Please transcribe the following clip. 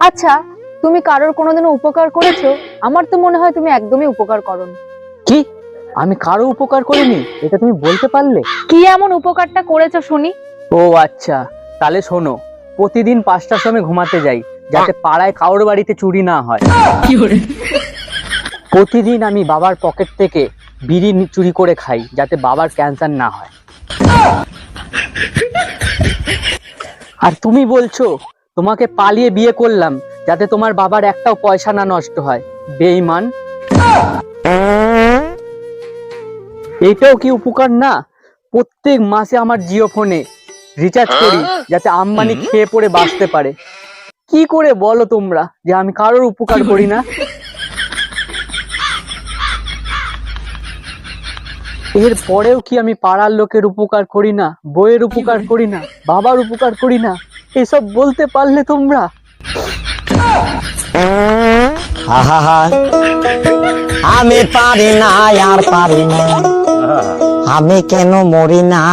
আচ্ছা, তুমি কারোর কোনোদিনও উপকার করেছো? আমার তো মনে হয় তুমি একদমই উপকার করোনি। কি? আমি কারো উপকার করিনি এটা তুমি বলতে পারলে? কি এমন উপকারটা করেছো শুনি? ও আচ্ছা, তাহলে শোনো। প্রতিদিন 5টার সময় ঘুমাতে যাই, যাতে পাড়ায় কারোর বাড়িতে চুরি না হয়। প্রতিদিন আমি বাবার পকেট থেকে বিড়ি চুরি করে খাই, যাতে বাবার ক্যান্সার না হয়। আর তুমি বলছো তোমাকে পালিয়ে বিয়ে করলাম, যাতে তোমার বাবার একটাও পয়সা না নষ্ট হয়। বেঈমান! এইটাও কি উপকার না? প্রত্যেক মাসে আমার জিও ফোনে রিচার্জ করি, যাতে আম্বানি খেয়ে পড়ে বাঁচতে পারে। কি করে বলো তোমরা যে আমি কারোর উপকার করি না? এর পরেও কি আমি পাড়ার লোকের উপকার করি না, বইয়ের উপকার করি না, বাবার উপকার করি না? এসব বলতে পারলে তোমরা? আহা, আমি পারি না, আর পারি না, আমি কেন মরি না।